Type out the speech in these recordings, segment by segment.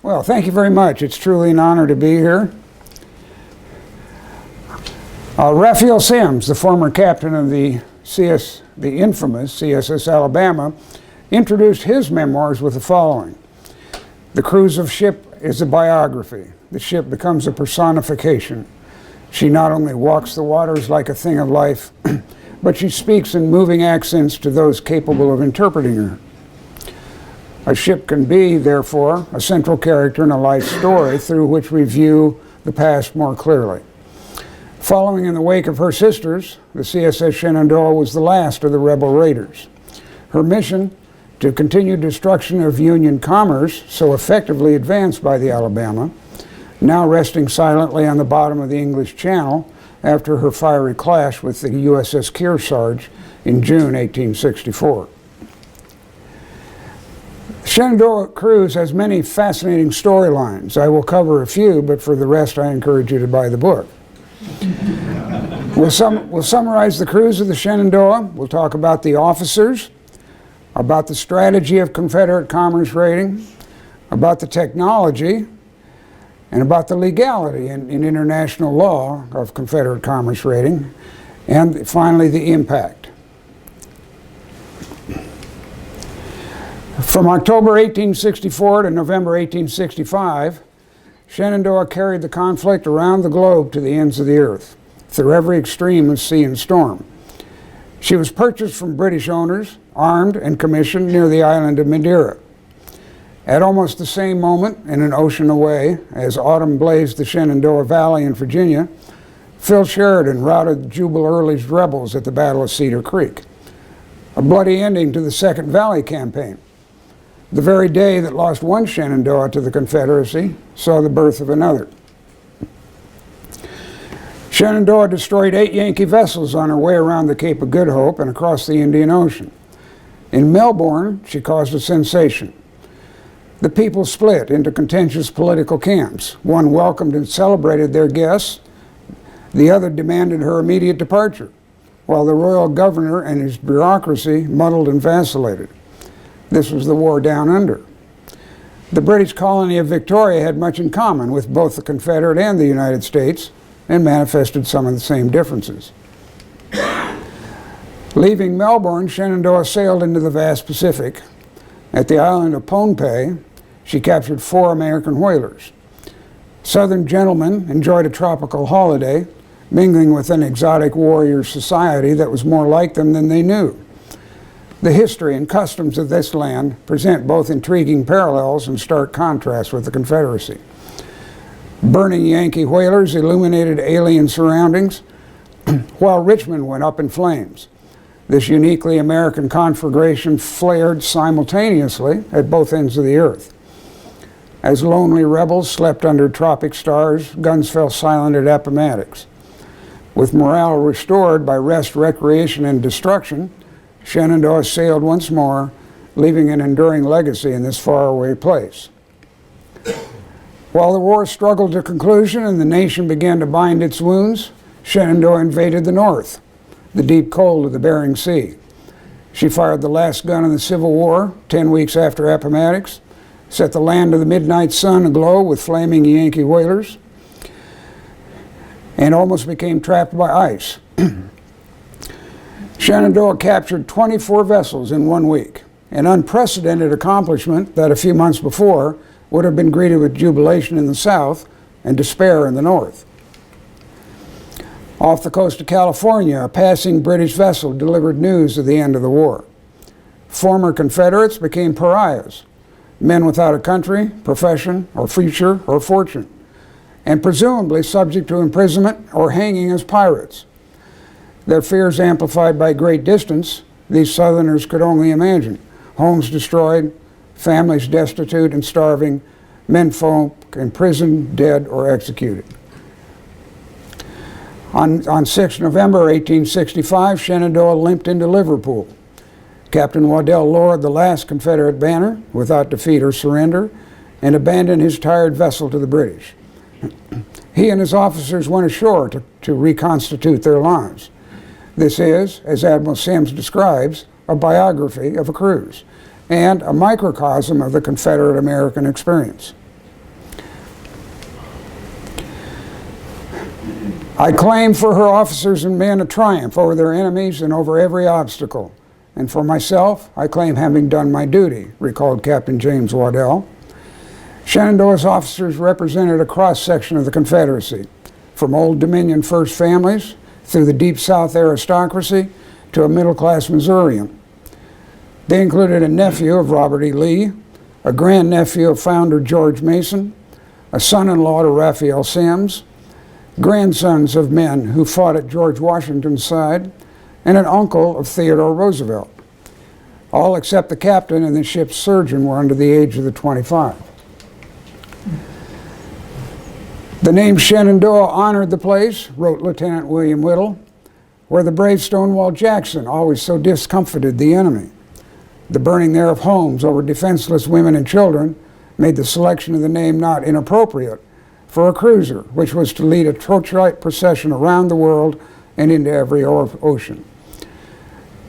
Well, thank you very much. It's truly an honor to be here. Raphael Sims, the former captain of the infamous CSS Alabama, introduced his memoirs with the following. The cruise of ship is a biography. The ship becomes a personification. She not only walks the waters like a thing of life, but she speaks in moving accents to those capable of interpreting her. A ship can be, therefore, a central character in a life story through which we view the past more clearly. Following in the wake of her sisters, the CSS Shenandoah was the last of the rebel raiders. Her mission, to continue destruction of Union commerce so effectively advanced by the Alabama, now resting silently on the bottom of the English Channel after her fiery clash with the USS Kearsarge in June 1864. The Shenandoah cruise has many fascinating storylines. I will cover a few, but for the rest I encourage you to buy the book. We'll summarize the cruise of the Shenandoah. We'll talk about the officers, about the strategy of Confederate commerce raiding, about the technology, and about the legality in international law of Confederate commerce raiding, and finally the impact. From October 1864 to November 1865, Shenandoah carried the conflict around the globe to the ends of the earth, through every extreme of sea and storm. She was purchased from British owners, armed and commissioned near the island of Madeira. At almost the same moment, and an ocean away, as autumn blazed the Shenandoah Valley in Virginia, Phil Sheridan routed Jubal Early's rebels at the Battle of Cedar Creek, a bloody ending to the Second Valley Campaign. The very day that lost one Shenandoah to the Confederacy saw the birth of another. Shenandoah destroyed 8 Yankee vessels on her way around the Cape of Good Hope and across the Indian Ocean. In Melbourne, she caused a sensation. The people split into contentious political camps. One welcomed and celebrated their guests. The other demanded her immediate departure, while the royal governor and his bureaucracy muddled and vacillated. This was the war down under. The British colony of Victoria had much in common with both the Confederate and the United States, and manifested some of the same differences. Leaving Melbourne, Shenandoah sailed into the vast Pacific. At the island of Pohnpei, she captured 4 American whalers. Southern gentlemen enjoyed a tropical holiday, mingling with an exotic warrior society that was more like them than they knew. The history and customs of this land present both intriguing parallels and stark contrasts with the Confederacy. Burning Yankee whalers illuminated alien surroundings, while Richmond went up in flames. This uniquely American conflagration flared simultaneously at both ends of the earth. As lonely rebels slept under tropic stars, guns fell silent at Appomattox. With morale restored by rest, recreation, and destruction, Shenandoah sailed once more, leaving an enduring legacy in this faraway place. While the war struggled to conclusion and the nation began to bind its wounds, Shenandoah invaded the north, the deep cold of the Bering Sea. She fired the last gun in the Civil War 10 weeks after Appomattox, set the land of the midnight sun aglow with flaming Yankee whalers, and almost became trapped by ice. Shenandoah captured 24 vessels in 1 week, an unprecedented accomplishment that a few months before would have been greeted with jubilation in the South and despair in the North. Off the coast of California, a passing British vessel delivered news of the end of the war. Former Confederates became pariahs, men without a country, profession, or future, or fortune, and presumably subject to imprisonment or hanging as pirates. Their fears amplified by great distance, these Southerners could only imagine. Homes destroyed, families destitute and starving, menfolk imprisoned, dead, or executed. On 6 November 1865, Shenandoah limped into Liverpool. Captain Waddell lowered the last Confederate banner without defeat or surrender and abandoned his tired vessel to the British. He and his officers went ashore to reconstitute their lives. This is, as Admiral Sims describes, a biography of a cruise and a microcosm of the Confederate American experience. I claim for her officers and men a triumph over their enemies and over every obstacle. And for myself, I claim having done my duty, recalled Captain James Waddell. Shenandoah's officers represented a cross-section of the Confederacy, from Old Dominion First families, through the Deep South aristocracy, to a middle-class Missourian. They included a nephew of Robert E. Lee, a grandnephew of founder George Mason, a son-in-law to Raphael Semmes, grandsons of men who fought at George Washington's side, and an uncle of Theodore Roosevelt. All except the captain and the ship's surgeon were under the age of 25. The name Shenandoah honored the place, wrote Lieutenant William Whittle, where the brave Stonewall Jackson always so discomfited the enemy. The burning there of homes over defenseless women and children made the selection of the name not inappropriate for a cruiser, which was to lead a torchlight procession around the world and into every ocean.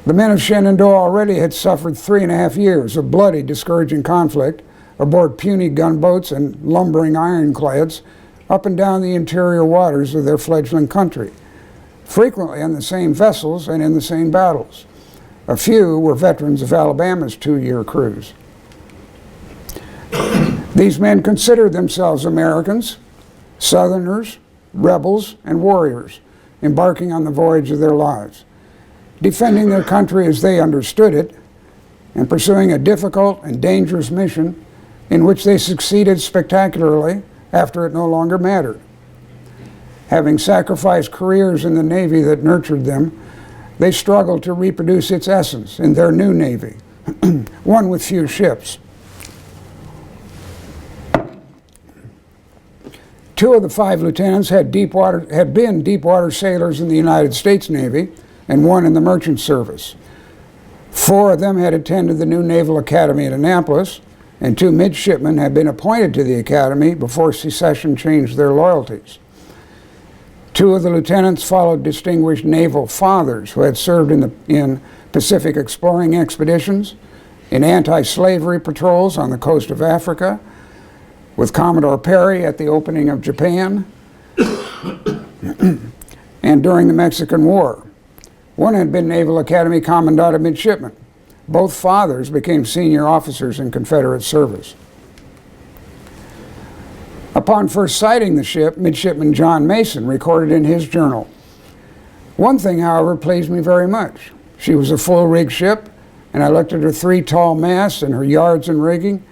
The men of Shenandoah already had suffered 3.5 years of bloody, discouraging conflict aboard puny gunboats and lumbering ironclads up and down the interior waters of their fledgling country, frequently on the same vessels and in the same battles. A few were veterans of Alabama's 2-year cruise. These men considered themselves Americans, Southerners, rebels, and warriors, embarking on the voyage of their lives, defending their country as they understood it, and pursuing a difficult and dangerous mission in which they succeeded spectacularly after it no longer mattered. Having sacrificed careers in the Navy that nurtured them, they struggled to reproduce its essence in their new Navy, one with few ships. 2 of the 5 lieutenants had been deep-water sailors in the United States Navy, and 1 in the merchant service. 4 of them had attended the new Naval Academy at Annapolis, and 2 midshipmen had been appointed to the academy before secession changed their loyalties. 2 of the lieutenants followed distinguished naval fathers who had served in Pacific exploring expeditions, in anti-slavery patrols on the coast of Africa, with Commodore Perry at the opening of Japan, and during the Mexican War. 1 had been Naval Academy Commandant of Midshipmen. Both fathers became senior officers in Confederate service. Upon first sighting the ship, Midshipman John Mason recorded in his journal, "One thing, however, pleased me very much. She was a full-rigged ship, and I looked at her 3 tall masts and her yards and rigging.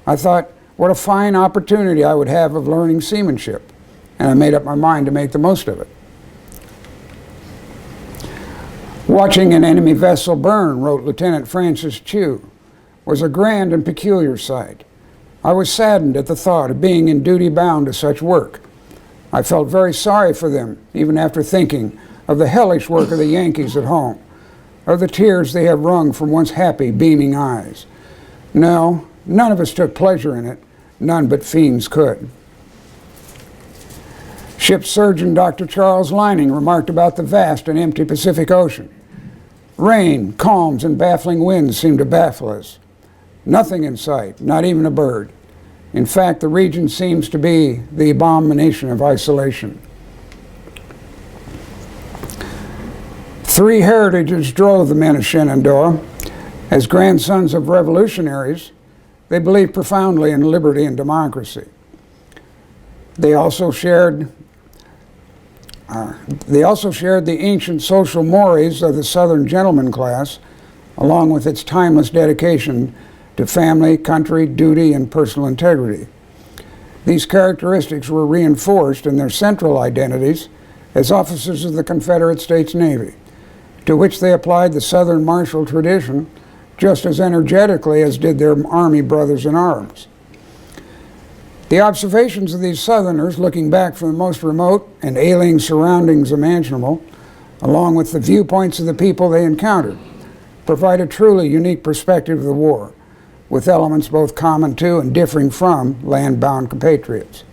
I thought, what a fine opportunity I would have of learning seamanship, and I made up my mind to make the most of it." "Watching an enemy vessel burn," wrote Lieutenant Francis Chew, "was a grand and peculiar sight. I was saddened at the thought of being in duty bound to such work. I felt very sorry for them, even after thinking of the hellish work of the Yankees at home, of the tears they have wrung from once happy, beaming eyes. No, none of us took pleasure in it, none but fiends could." Ship surgeon Dr. Charles Lining remarked about the vast and empty Pacific Ocean. "Rain, calms, and baffling winds seem to baffle us. Nothing in sight, not even a bird. In fact, the region seems to be the abomination of isolation." 3 heritages drove the men of Shenandoah. As grandsons of revolutionaries, they believed profoundly in liberty and democracy. They also shared the ancient social mores of the Southern gentleman class, along with its timeless dedication to family, country, duty, and personal integrity. These characteristics were reinforced in their central identities as officers of the Confederate States Navy, to which they applied the Southern martial tradition just as energetically as did their Army brothers in arms. The observations of these Southerners, looking back from the most remote and alien surroundings imaginable, along with the viewpoints of the people they encountered, provide a truly unique perspective of the war, with elements both common to and differing from land-bound compatriots.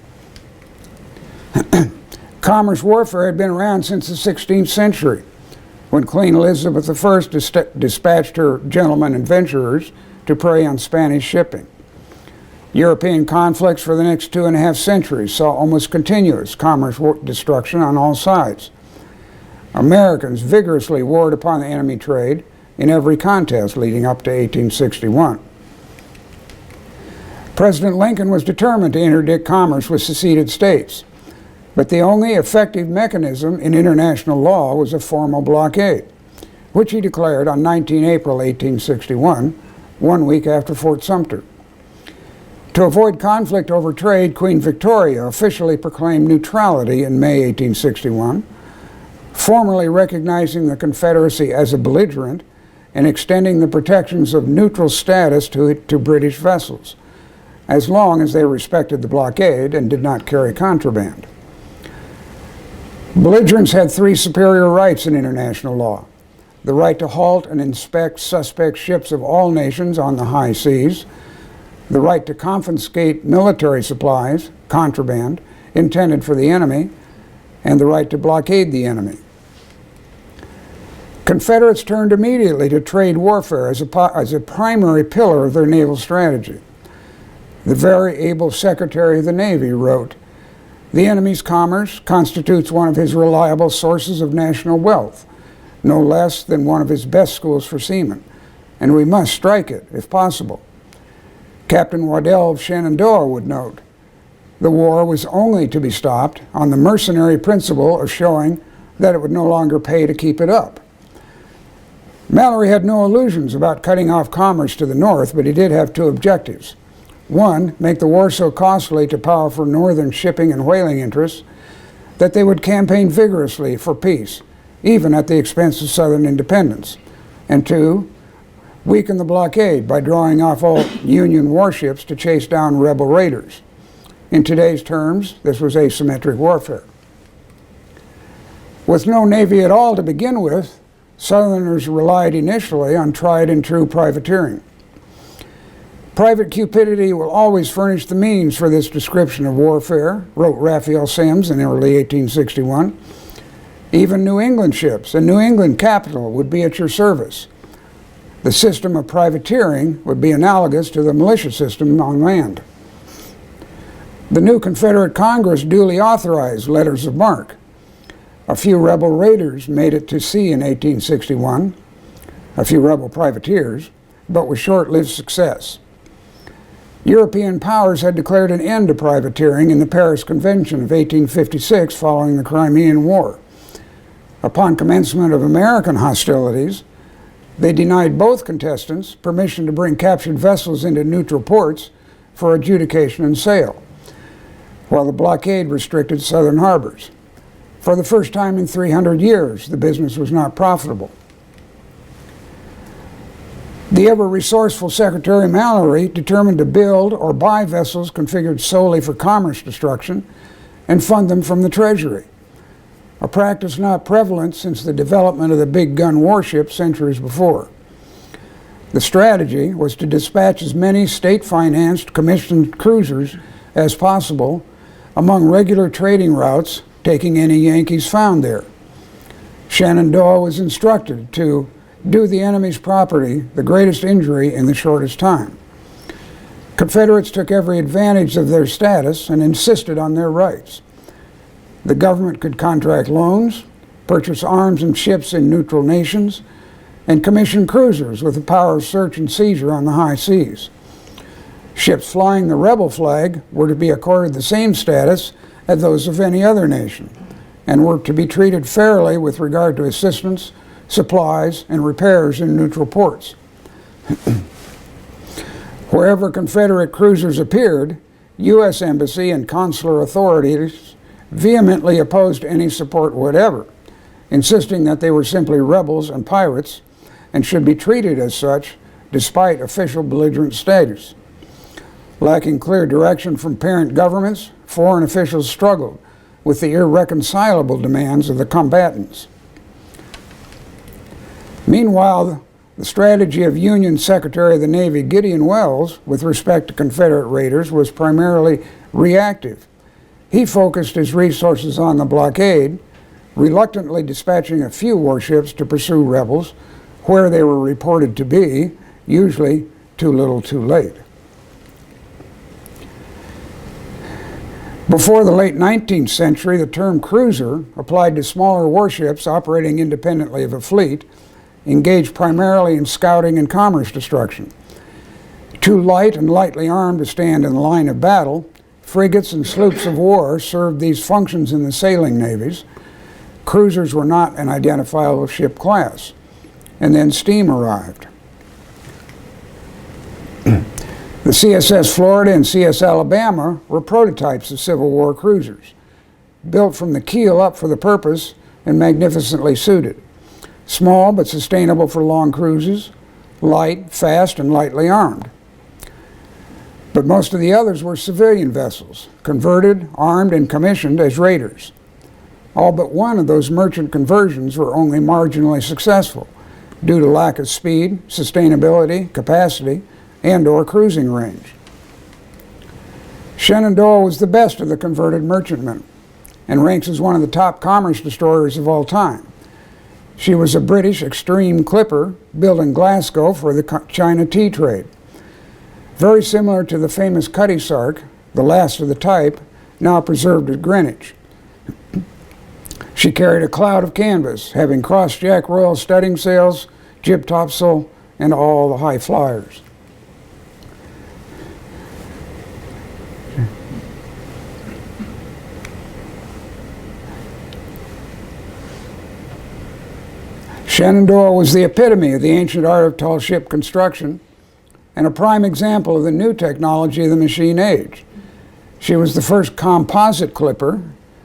Commerce warfare had been around since the 16th century, when Queen Elizabeth I dispatched her gentlemen adventurers to prey on Spanish shipping. European conflicts for the next 2.5 centuries saw almost continuous commerce destruction on all sides. Americans vigorously warred upon the enemy trade in every contest leading up to 1861. President Lincoln was determined to interdict commerce with seceded states, but the only effective mechanism in international law was a formal blockade, which he declared on 19 April 1861, 1 week after Fort Sumter. To avoid conflict over trade, Queen Victoria officially proclaimed neutrality in May 1861, formally recognizing the Confederacy as a belligerent and extending the protections of neutral status to British vessels, as long as they respected the blockade and did not carry contraband. Belligerents had 3 superior rights in international law: the right to halt and inspect suspect ships of all nations on the high seas, the right to confiscate military supplies, contraband, intended for the enemy, and the right to blockade the enemy. Confederates turned immediately to trade warfare as a primary pillar of their naval strategy. The very able Secretary of the Navy wrote, "The enemy's commerce constitutes one of his reliable sources of national wealth, no less than one of his best schools for seamen, and we must strike it if possible." Captain Waddell of Shenandoah would note, "The war was only to be stopped on the mercenary principle of showing that it would no longer pay to keep it up." Mallory had no illusions about cutting off commerce to the north, but he did have 2 objectives. 1, make the war so costly to powerful northern shipping and whaling interests that they would campaign vigorously for peace, even at the expense of southern independence. And 2, weaken the blockade by drawing off all Union warships to chase down rebel raiders. In today's terms, this was asymmetric warfare. With no navy at all to begin with, Southerners relied initially on tried and true privateering. "Private cupidity will always furnish the means for this description of warfare," wrote Raphael Semmes in early 1861. "Even New England ships and New England capital would be at your service. The system of privateering would be analogous to the militia system on land." The new Confederate Congress duly authorized letters of marque. A few rebel raiders made it to sea in 1861, a few rebel privateers, but with short-lived success. European powers had declared an end to privateering in the Paris Convention of 1856 following the Crimean War. Upon commencement of American hostilities, they denied both contestants permission to bring captured vessels into neutral ports for adjudication and sale, while the blockade restricted southern harbors. For the first time in 300 years, the business was not profitable. The ever-resourceful Secretary Mallory determined to build or buy vessels configured solely for commerce destruction and fund them from the Treasury, a practice not prevalent since the development of the big gun warship centuries before. The strategy was to dispatch as many state-financed commissioned cruisers as possible among regular trading routes, taking any Yankees found there. Shenandoah was instructed to do the enemy's property the greatest injury in the shortest time. Confederates took every advantage of their status and insisted on their rights. The government could contract loans, purchase arms and ships in neutral nations, and commission cruisers with the power of search and seizure on the high seas. Ships flying the rebel flag were to be accorded the same status as those of any other nation, and were to be treated fairly with regard to assistance, supplies, and repairs in neutral ports. Wherever Confederate cruisers appeared, U.S. Embassy and consular authorities vehemently opposed any support whatever, insisting that they were simply rebels and pirates and should be treated as such despite official belligerent status. Lacking clear direction from parent governments, foreign officials struggled with the irreconcilable demands of the combatants. Meanwhile, the strategy of Union Secretary of the Navy Gideon Welles with respect to Confederate raiders was primarily reactive. He focused his resources on the blockade, reluctantly dispatching a few warships to pursue rebels where they were reported to be, usually too little too late. Before the late 19th century, the term cruiser applied to smaller warships operating independently of a fleet, engaged primarily in scouting and commerce destruction. Too light and lightly armed to stand in the line of battle, frigates and sloops of war served these functions in the sailing navies. Cruisers were not an identifiable ship class. And then steam arrived. The CSS Florida and CS Alabama were prototypes of Civil War cruisers, built from the keel up for the purpose and magnificently suited. Small but sustainable for long cruises, light, fast, and lightly armed. But most of the others were civilian vessels, converted, armed, and commissioned as raiders. All but one of those merchant conversions were only marginally successful due to lack of speed, sustainability, capacity, and/or cruising range. Shenandoah was the best of the converted merchantmen and ranks as one of the top commerce destroyers of all time. She was a British extreme clipper built in Glasgow for the China tea trade. Very similar to the famous Cutty Sark, the last of the type, now preserved at Greenwich. She carried a cloud of canvas, having cross-jack royal studding sails, jib topsail, and all the high flyers. Shenandoah was the epitome of the ancient art of tall ship construction and a prime example of the new technology of the machine age. She was the first composite clipper,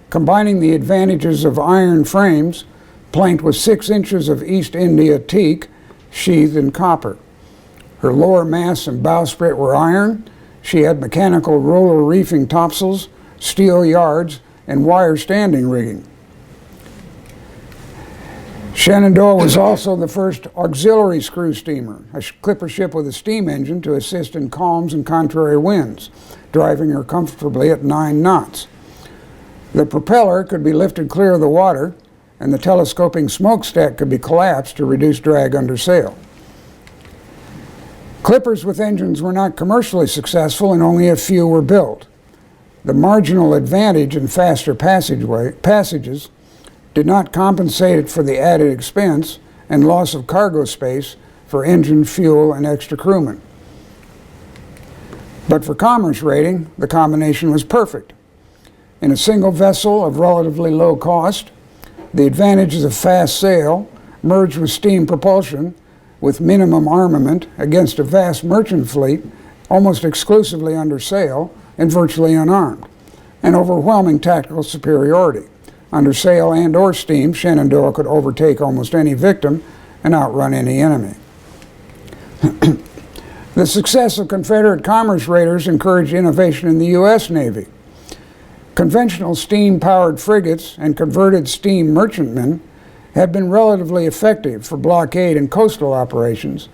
combining the advantages of iron frames planked with 6 inches of East India teak sheathed in copper. Her lower masts and bowsprit were iron. She had mechanical roller reefing topsails, steel yards, and wire standing rigging. Shenandoah was also the first auxiliary screw steamer, a clipper ship with a steam engine to assist in calms and contrary winds, driving her comfortably at 9 knots. The propeller could be lifted clear of the water, and the telescoping smokestack could be collapsed to reduce drag under sail. Clippers with engines were not commercially successful, and only a few were built. The marginal advantage in faster passages did not compensate for the added expense and loss of cargo space for engine, fuel, and extra crewmen. But for commerce raiding, the combination was perfect. In a single vessel of relatively low cost, the advantages of fast sail merged with steam propulsion with minimum armament against a vast merchant fleet almost exclusively under sail and virtually unarmed, an overwhelming tactical superiority. Under sail and/or steam, Shenandoah could overtake almost any victim and outrun any enemy. The success of Confederate commerce raiders encouraged innovation in the U.S. Navy. Conventional steam-powered frigates and converted steam merchantmen had been relatively effective for blockade and coastal operations,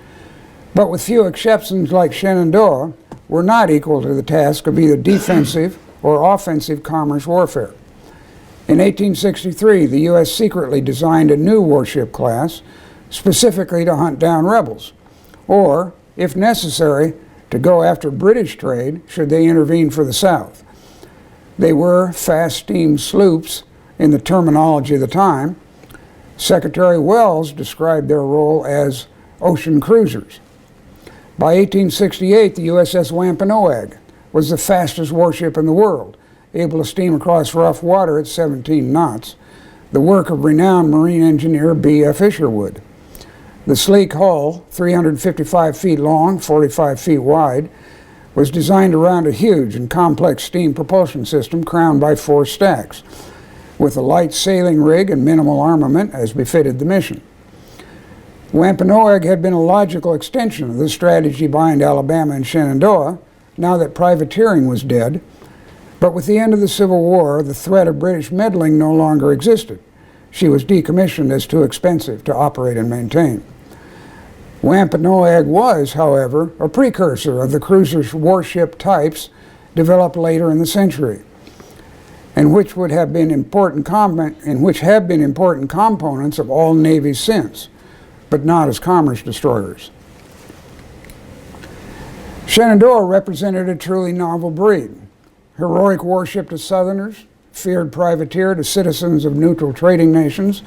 but with few exceptions like Shenandoah, were not equal to the task of either defensive or offensive commerce warfare. In 1863, the U.S. secretly designed a new warship class specifically to hunt down rebels, or, if necessary, to go after British trade should they intervene for the South. They were fast steam sloops in the terminology of the time. Secretary Wells described their role as ocean cruisers. By 1868, the USS Wampanoag was the fastest warship in the world, able to steam across rough water at 17 knots, the work of renowned marine engineer B.F. Isherwood. The sleek hull, 355 feet long, 45 feet wide, was designed around a huge and complex steam propulsion system crowned by 4 stacks, with a light sailing rig and minimal armament as befitted the mission. Wampanoag had been a logical extension of the strategy behind Alabama and Shenandoah, now that privateering was dead. But with the end of the Civil War, the threat of British meddling no longer existed. She was decommissioned as too expensive to operate and maintain. Wampanoag was, however, a precursor of the cruiser warship types developed later in the century, and which have been important components of all navies since, but not as commerce destroyers. Shenandoah represented a truly novel breed. heroic warship to Southerners, feared privateer to citizens of neutral trading nations,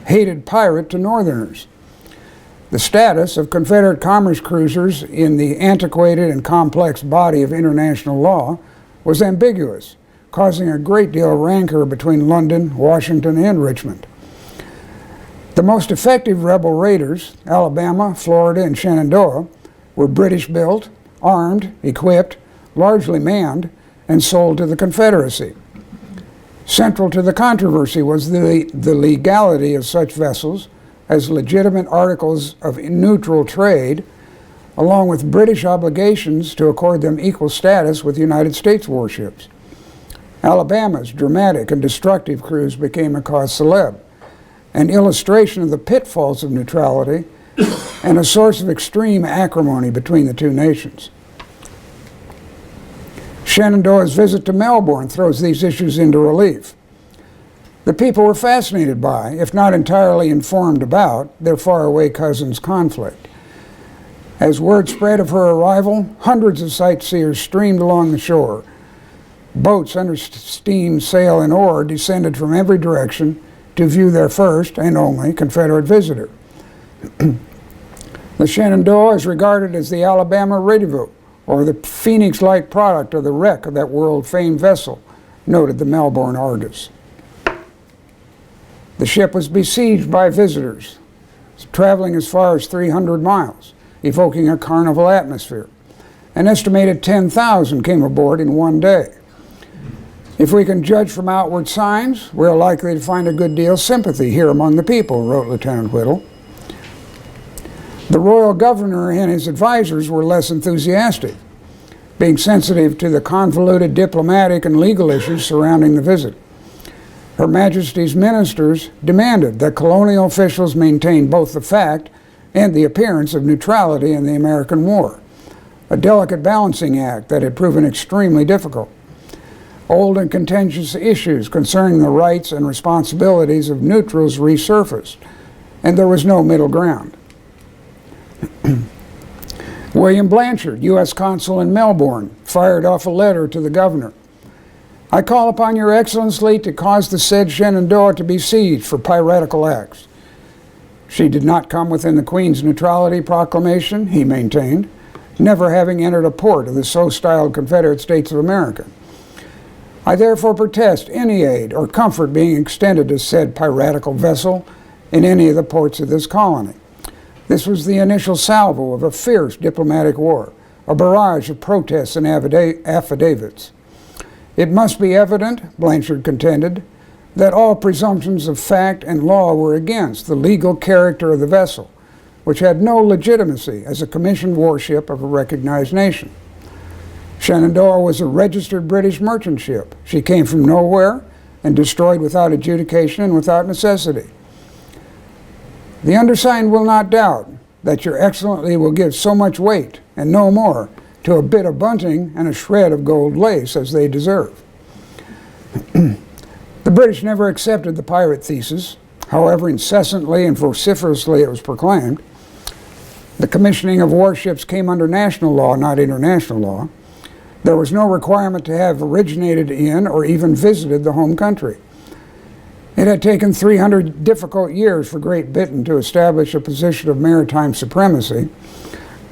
hated pirate to Northerners. The status of Confederate commerce cruisers in the antiquated and complex body of international law was ambiguous, causing a great deal of rancor between London, Washington, and Richmond. The most effective rebel raiders, Alabama, Florida, and Shenandoah, were British-built, armed, equipped, largely manned, and sold to the Confederacy. Central to the controversy was the legality of such vessels as legitimate articles of neutral trade, along with British obligations to accord them equal status with United States warships. Alabama's dramatic and destructive cruise became a cause célèbre, an illustration of the pitfalls of neutrality and a source of extreme acrimony between the two nations. Shenandoah's visit to Melbourne throws these issues into relief. The people were fascinated by, if not entirely informed about, their faraway cousin's conflict. As word spread of her arrival, hundreds of sightseers streamed along the shore. Boats under steam, sail, and oar descended from every direction to view their first and only Confederate visitor. The Shenandoah is regarded as the Alabama rendezvous, or the phoenix-like product of the wreck of that world-famed vessel, noted the Melbourne Argus. The ship was besieged by visitors, traveling as far as 300 miles, evoking a carnival atmosphere. An estimated 10,000 came aboard in one day. If we can judge from outward signs, we're likely to find a good deal of sympathy here among the people, wrote Lieutenant Whittle. The royal governor and his advisors were less enthusiastic, being sensitive to the convoluted diplomatic and legal issues surrounding the visit. Her Majesty's ministers demanded that colonial officials maintain both the fact and the appearance of neutrality in the American war, a delicate balancing act that had proven extremely difficult. Old and contentious issues concerning the rights and responsibilities of neutrals resurfaced, and there was no middle ground. William Blanchard, U.S. Consul in Melbourne, fired off a letter to the governor. I call upon your excellency to cause the said Shenandoah to be seized for piratical acts. She did not come within the Queen's neutrality proclamation, he maintained, never having entered a port of the so-styled Confederate States of America. I therefore protest any aid or comfort being extended to said piratical vessel in any of the ports of this colony. This was the initial salvo of a fierce diplomatic war, a barrage of protests and affidavits. It must be evident, Blanchard contended, that all presumptions of fact and law were against the legal character of the vessel, which had no legitimacy as a commissioned warship of a recognized nation. Shenandoah was a registered British merchant ship. She came from nowhere and destroyed without adjudication and without necessity. The undersigned will not doubt that your excellency will give so much weight, and no more, to a bit of bunting and a shred of gold lace as they deserve. The British never accepted the pirate thesis, however incessantly and vociferously it was proclaimed. The commissioning of warships came under national law, not international law. There was no requirement to have originated in or even visited the home country. It had taken 300 difficult years for Great Britain to establish a position of maritime supremacy.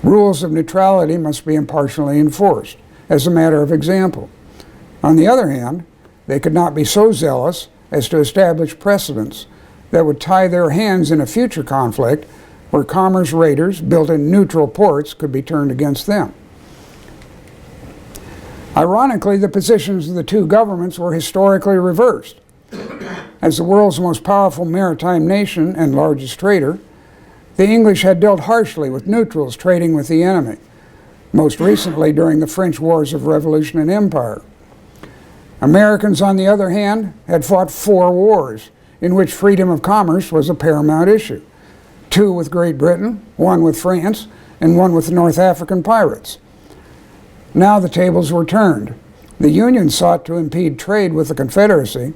Rules of neutrality must be impartially enforced, as a matter of example. On the other hand, they could not be so zealous as to establish precedents that would tie their hands in a future conflict where commerce raiders built in neutral ports could be turned against them. Ironically, the positions of the two governments were historically reversed. As the world's most powerful maritime nation and largest trader, the English had dealt harshly with neutrals trading with the enemy, most recently during the French Wars of Revolution and Empire. Americans, on the other hand, had fought 4 wars in which freedom of commerce was a paramount issue, 2 with Great Britain, 1 with France, and 1 with North African pirates. Now the tables were turned. The Union sought to impede trade with the Confederacy,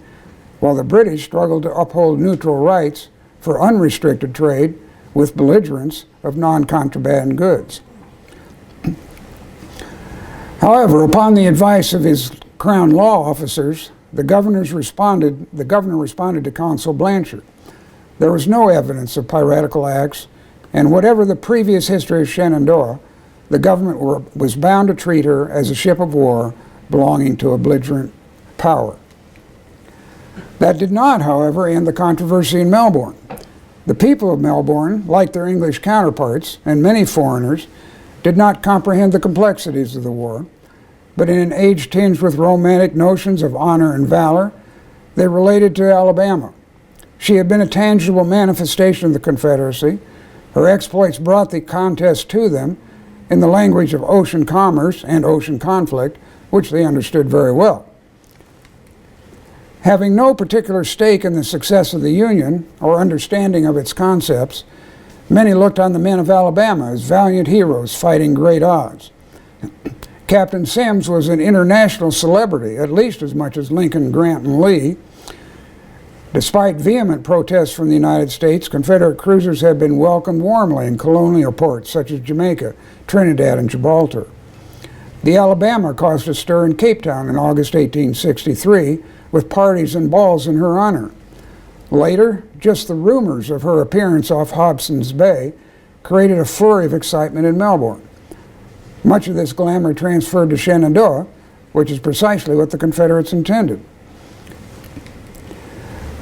while the British struggled to uphold neutral rights for unrestricted trade with belligerents of non-contraband goods. However, upon the advice of his Crown law officers, the governor responded to Consul Blanchard. There was no evidence of piratical acts, and whatever the previous history of Shenandoah, the government was bound to treat her as a ship of war belonging to a belligerent power. That did not, however, end the controversy in Melbourne. The people of Melbourne, like their English counterparts and many foreigners, did not comprehend the complexities of the war, but in an age tinged with romantic notions of honor and valor, they related to Alabama. She had been a tangible manifestation of the Confederacy. Her exploits brought the contest to them in the language of ocean commerce and ocean conflict, which they understood very well. Having no particular stake in the success of the Union or understanding of its concepts, many looked on the men of Alabama as valiant heroes fighting great odds. Captain Semmes was an international celebrity, at least as much as Lincoln, Grant, and Lee. Despite vehement protests from the United States, Confederate cruisers had been welcomed warmly in colonial ports such as Jamaica, Trinidad, and Gibraltar. The Alabama caused a stir in Cape Town in August 1863, with parties and balls in her honor. Later, just the rumors of her appearance off Hobson's Bay created a flurry of excitement in Melbourne. Much of this glamour transferred to Shenandoah, which is precisely what the Confederates intended.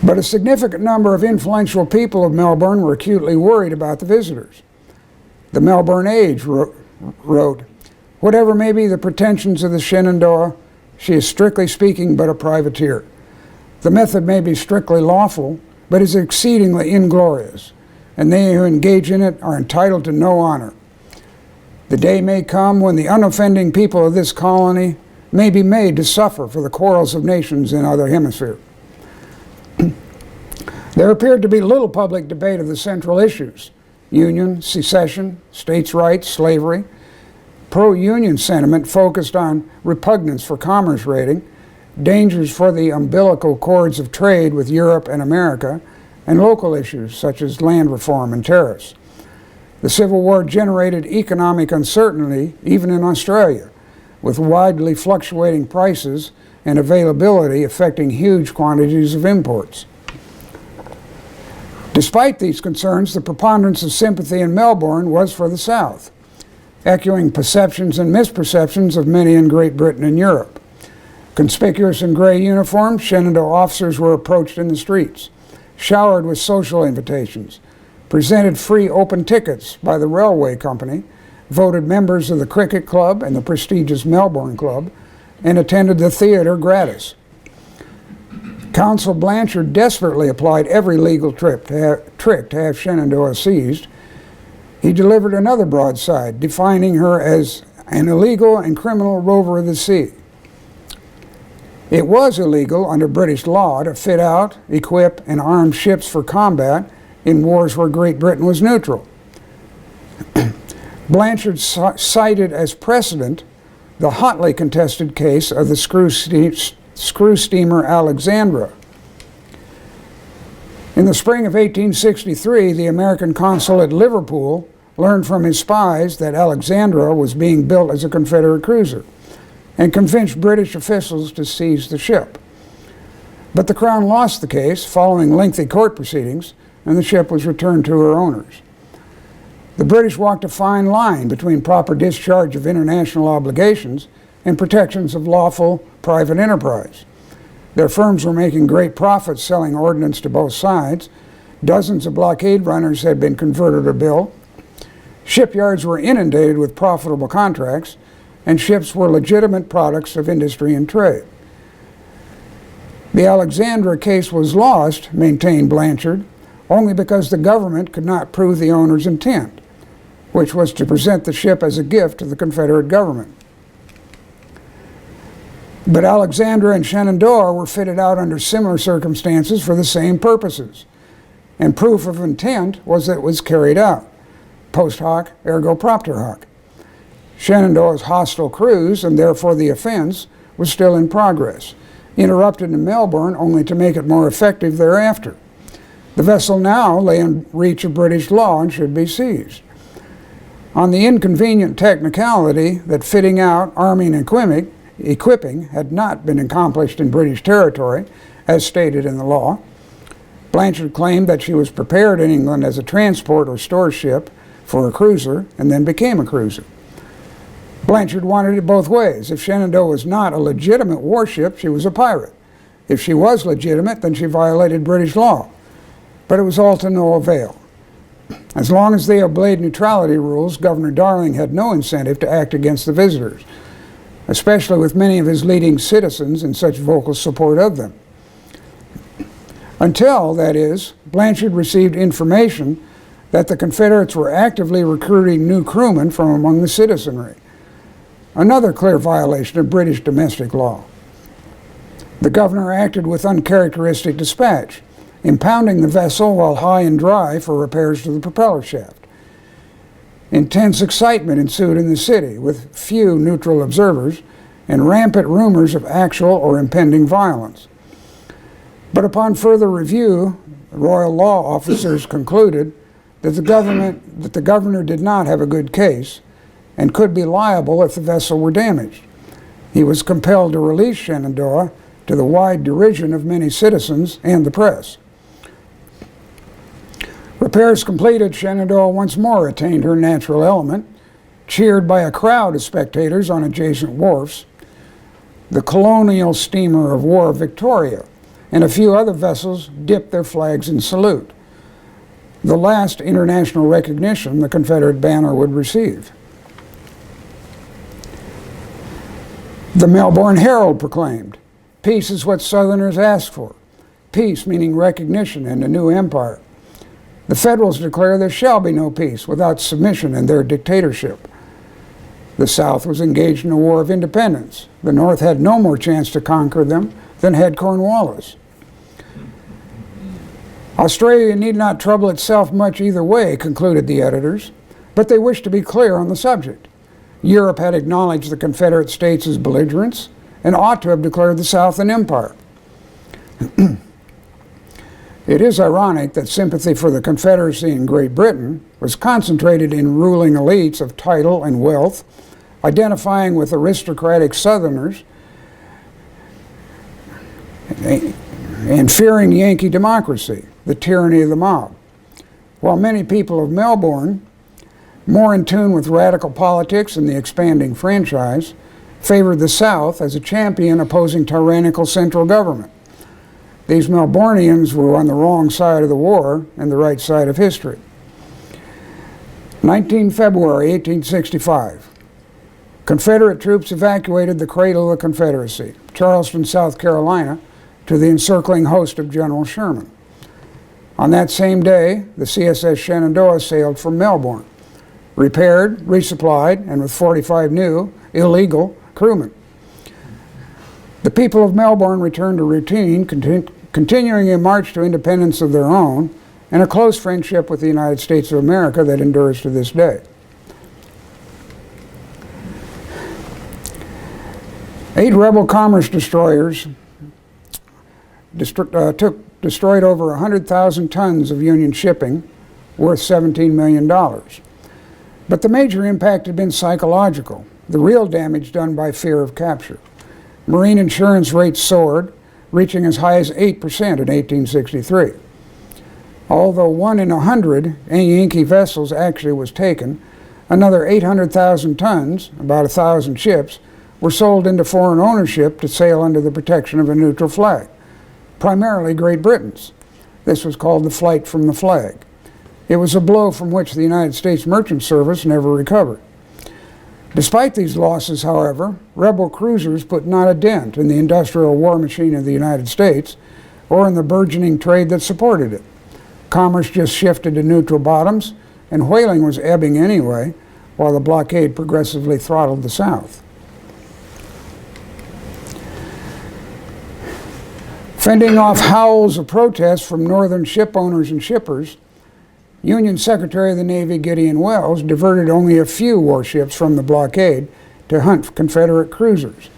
But a significant number of influential people of Melbourne were acutely worried about the visitors. The Melbourne Age wrote, "Whatever may be the pretensions of the Shenandoah, she is strictly speaking but a privateer. The method may be strictly lawful, but is exceedingly inglorious, and they who engage in it are entitled to no honor. The day may come when the unoffending people of this colony may be made to suffer for the quarrels of nations in other hemispheres." There appeared to be little public debate of the central issues: Union, secession, states' rights, slavery. Pro-Union sentiment focused on repugnance for commerce raiding, dangers for the umbilical cords of trade with Europe and America, and local issues such as land reform and tariffs. The Civil War generated economic uncertainty even in Australia, with widely fluctuating prices and availability affecting huge quantities of imports. Despite these concerns, the preponderance of sympathy in Melbourne was for the South, echoing perceptions and misperceptions of many in Great Britain and Europe. Conspicuous in gray uniforms, Shenandoah officers were approached in the streets, showered with social invitations, presented free open tickets by the railway company, voted members of the cricket club and the prestigious Melbourne Club, and attended the theater gratis. Consul Blanchard desperately applied every legal trick to have Shenandoah seized. He delivered another broadside, defining her as an illegal and criminal rover of the sea. It was illegal under British law to fit out, equip, and arm ships for combat in wars where Great Britain was neutral. Blanchard cited as precedent the hotly contested case of the screw steamer Alexandra. In the spring of 1863, the American consul at Liverpool learned from his spies that Alexandra was being built as a Confederate cruiser and convinced British officials to seize the ship. But the Crown lost the case following lengthy court proceedings, and the ship was returned to her owners. The British walked a fine line between proper discharge of international obligations and protections of lawful private enterprise. Their firms were making great profits selling ordnance to both sides. Dozens of blockade runners had been converted or built. Shipyards were inundated with profitable contracts, and ships were legitimate products of industry and trade. The Alexandra case was lost, maintained Blanchard, only because the government could not prove the owner's intent, which was to present the ship as a gift to the Confederate government. But Alexandra and Shenandoah were fitted out under similar circumstances for the same purposes, and proof of intent was that it was carried out. Post hoc, ergo propter hoc. Shenandoah's hostile cruise, and therefore the offense, was still in progress, interrupted in Melbourne only to make it more effective thereafter. The vessel now lay in reach of British law and should be seized. On the inconvenient technicality that fitting out, arming, and equipping had not been accomplished in British territory, as stated in the law. Blanchard claimed that she was prepared in England as a transport or store ship for a cruiser and then became a cruiser. Blanchard wanted it both ways. If Shenandoah was not a legitimate warship, she was a pirate. If she was legitimate, then she violated British law. But it was all to no avail. As long as they obeyed neutrality rules, Governor Darling had no incentive to act against the visitors, especially with many of his leading citizens in such vocal support of them. Until, that is, Blanchard received information that the Confederates were actively recruiting new crewmen from among the citizenry. Another clear violation of British domestic law. The governor acted with uncharacteristic dispatch, impounding the vessel while high and dry for repairs to the propeller shaft. Intense excitement ensued in the city, with few neutral observers and rampant rumors of actual or impending violence. But upon further review, royal law officers concluded that the governor did not have a good case and could be liable if the vessel were damaged. He was compelled to release Shenandoah, to the wide derision of many citizens and the press. Repairs completed, Shenandoah once more attained her natural element, cheered by a crowd of spectators on adjacent wharfs. The colonial steamer of war Victoria and a few other vessels dipped their flags in salute, the last international recognition the Confederate banner would receive. The Melbourne Herald proclaimed, "Peace is what Southerners ask for." Peace meaning recognition and a new empire. The Federals declare there shall be no peace without submission and their dictatorship. The South was engaged in a war of independence. The North had no more chance to conquer them than had Cornwallis. Australia need not trouble itself much either way, concluded the editors, but they wished to be clear on the subject. Europe had acknowledged the Confederate States as belligerents and ought to have declared the South an empire. It is ironic that sympathy for the Confederacy in Great Britain was concentrated in ruling elites of title and wealth, identifying with aristocratic Southerners and fearing Yankee democracy, the tyranny of the mob. While many people of Melbourne, more in tune with radical politics and the expanding franchise, favored the South as a champion opposing tyrannical central government. These Melbournians were on the wrong side of the war and the right side of history. 19 February 1865. Confederate troops evacuated the cradle of the Confederacy, Charleston, South Carolina, to the encircling host of General Sherman. On that same day, the CSS Shenandoah sailed from Melbourne, repaired, resupplied, and with 45 new, illegal crewmen. The people of Melbourne returned to routine, continuing a march to independence of their own, and a close friendship with the United States of America that endures to this day. 8 rebel commerce destroyers destroyed over 100,000 tons of Union shipping, worth $17 million. But the major impact had been psychological, the real damage done by fear of capture. Marine insurance rates soared, reaching as high as 8% in 1863. Although 1 in 100 Yankee vessels actually was taken, another 800,000 tons, about 1,000 ships, were sold into foreign ownership to sail under the protection of a neutral flag, primarily Great Britain's. This was called the flight from the flag. It was a blow from which the United States Merchant Service never recovered. Despite these losses, however, rebel cruisers put not a dent in the industrial war machine of the United States or in the burgeoning trade that supported it. Commerce just shifted to neutral bottoms, and whaling was ebbing anyway, while the blockade progressively throttled the South. Fending off howls of protest from northern ship owners and shippers, Union Secretary of the Navy Gideon Welles diverted only a few warships from the blockade to hunt Confederate cruisers.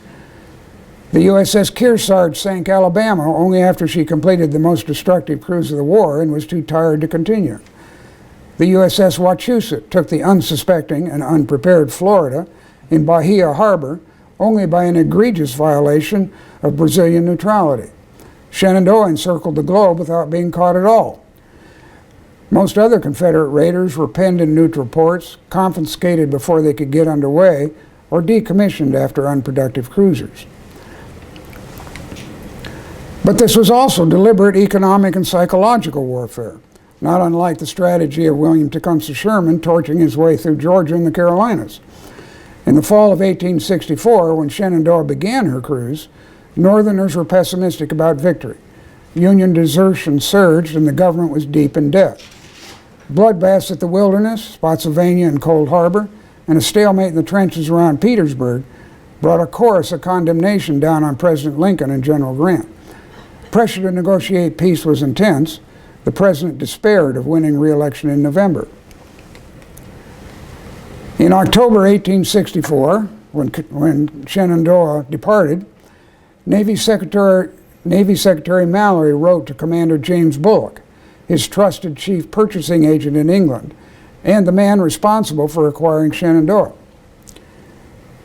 The USS Kearsarge sank Alabama only after she completed the most destructive cruise of the war and was too tired to continue. The USS Wachusett took the unsuspecting and unprepared Florida in Bahia Harbor only by an egregious violation of Brazilian neutrality. Shenandoah encircled the globe without being caught at all. Most other Confederate raiders were penned in neutral ports, confiscated before they could get underway, or decommissioned after unproductive cruisers. But this was also deliberate economic and psychological warfare, not unlike the strategy of William Tecumseh Sherman torching his way through Georgia and the Carolinas. In the fall of 1864, when Shenandoah began her cruise, Northerners were pessimistic about victory. Union desertion surged and the government was deep in debt. Bloodbaths at the Wilderness, Spotsylvania, and Cold Harbor, and a stalemate in the trenches around Petersburg brought a chorus of condemnation down on President Lincoln and General Grant. Pressure to negotiate peace was intense. The president despaired of winning re-election in November. In October 1864, when Shenandoah departed, Navy Secretary Mallory wrote to Commander James Bullock, his trusted chief purchasing agent in England, and the man responsible for acquiring Shenandoah.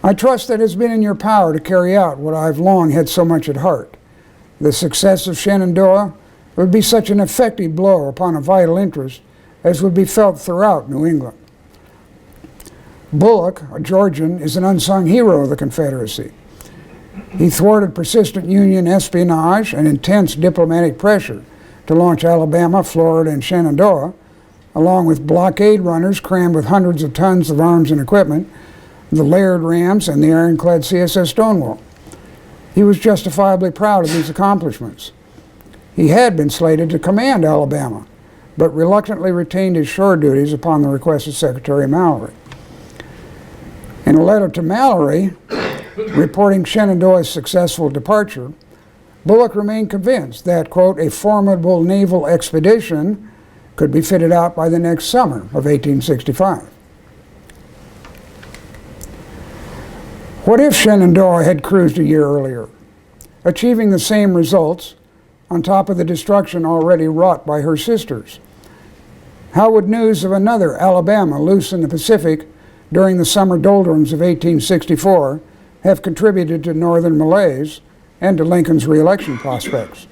I trust that it has been in your power to carry out what I've long had so much at heart. The success of Shenandoah would be such an effective blow upon a vital interest as would be felt throughout New England. Bullock, a Georgian, is an unsung hero of the Confederacy. He thwarted persistent Union espionage and intense diplomatic pressure to launch Alabama, Florida, and Shenandoah, along with blockade runners crammed with hundreds of tons of arms and equipment, the Laird rams, and the ironclad CSS Stonewall. He was justifiably proud of these accomplishments. He had been slated to command Alabama, but reluctantly retained his shore duties upon the request of Secretary Mallory. In a letter to Mallory, reporting Shenandoah's successful departure, Bullock remained convinced that, quote, a formidable naval expedition could be fitted out by the next summer of 1865. What if Shenandoah had cruised a year earlier, achieving the same results on top of the destruction already wrought by her sisters? How would news of another Alabama loose in the Pacific during the summer doldrums of 1864 have contributed to Northern malaise and to Lincoln's re-election prospects?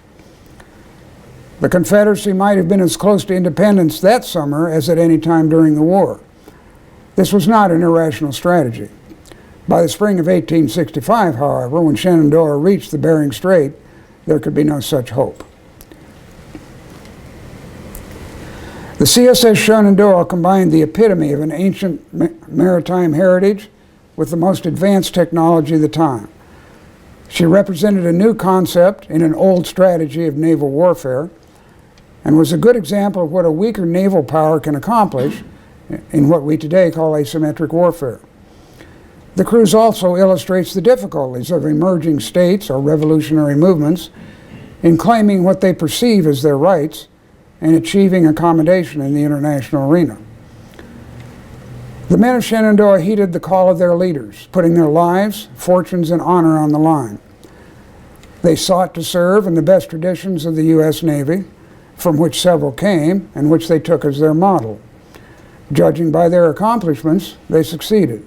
The Confederacy might have been as close to independence that summer as at any time during the war. This was not an irrational strategy. By the spring of 1865, however, when Shenandoah reached the Bering Strait, there could be no such hope. The CSS Shenandoah combined the epitome of an ancient maritime heritage with the most advanced technology of the time. She represented a new concept in an old strategy of naval warfare and was a good example of what a weaker naval power can accomplish in what we today call asymmetric warfare. The cruise also illustrates the difficulties of emerging states or revolutionary movements in claiming what they perceive as their rights and achieving accommodation in the international arena. The men of Shenandoah heeded the call of their leaders, putting their lives, fortunes, and honor on the line. They sought to serve in the best traditions of the U.S. Navy, from which several came and which they took as their model. Judging by their accomplishments, they succeeded.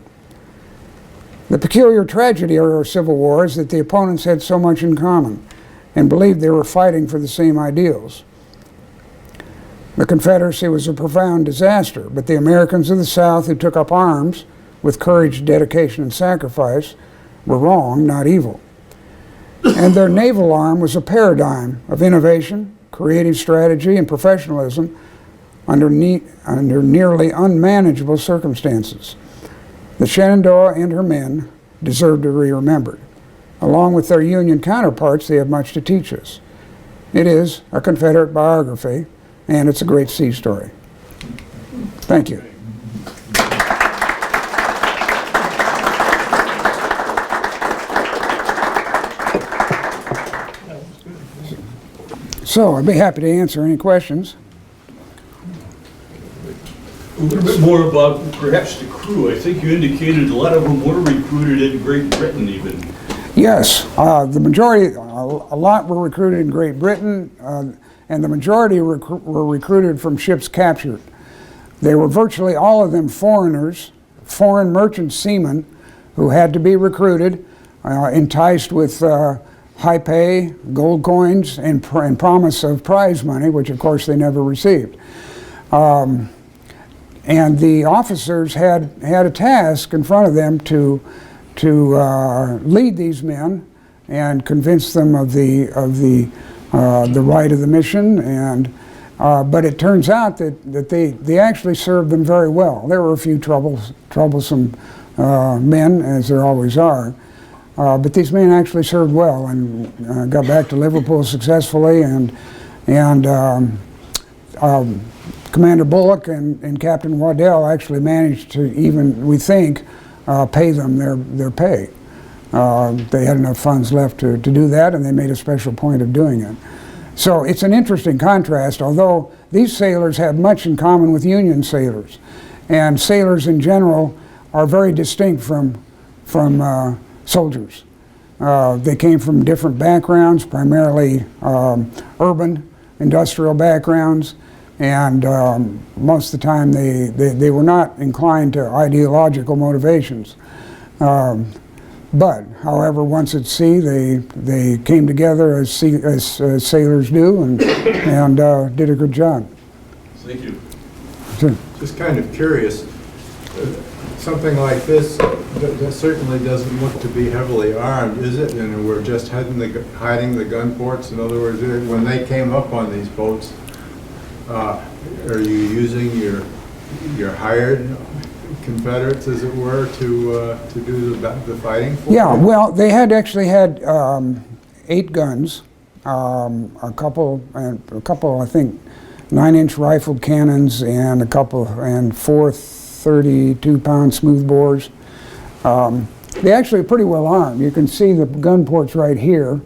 The peculiar tragedy of our Civil War is that the opponents had so much in common and believed they were fighting for the same ideals. The Confederacy was a profound disaster, but the Americans of the South who took up arms with courage, dedication, and sacrifice were wrong, not evil. And their naval arm was a paradigm of innovation, creative strategy, and professionalism under nearly unmanageable circumstances. The Shenandoah and her men deserve to be remembered. Along with their Union counterparts, they have much to teach us. It is a Confederate biography, and it's a great sea story. Thank you. So I'd be happy to answer any questions. A little bit more about perhaps the crew. I think you indicated a lot of them were recruited in Great Britain even. Yes, the majority, a lot were recruited in Great Britain, and the majority were recruited from ships captured. They were virtually all of them foreigners, foreign merchant seamen who had to be recruited enticed with high pay, gold coins, and promise of prize money, which of course they never received. And the officers had a task in front of them to lead these men and convince them of the right of the mission. And but it turns out that they actually served them very well. There were a few troublesome men, as there always are. But these men actually served well and got back to Liverpool successfully, and Commander Bullock and Captain Waddell actually managed to even, we think, pay them their pay. They had enough funds left to do that, and they made a special point of doing it. So it's an interesting contrast, although these sailors have much in common with Union sailors. And sailors in general are very distinct from soldiers. They came from different backgrounds, primarily urban, industrial backgrounds, and most of the time they were not inclined to ideological motivations. But, however, once at sea, they came together as sailors do, and did a good job. Thank you. Sure. Just kind of curious, something like this that certainly doesn't look to be heavily armed, is it? And we're just hiding the gun ports. In other words, when they came up on these boats, are you using your hired Confederates, as it were, to do the fighting for Yeah, you? well, they actually had 8 guns, a couple, I think, 9-inch rifled cannons, and 4 32-pound smoothbores. They actually are pretty well armed. You can see the gun ports right here.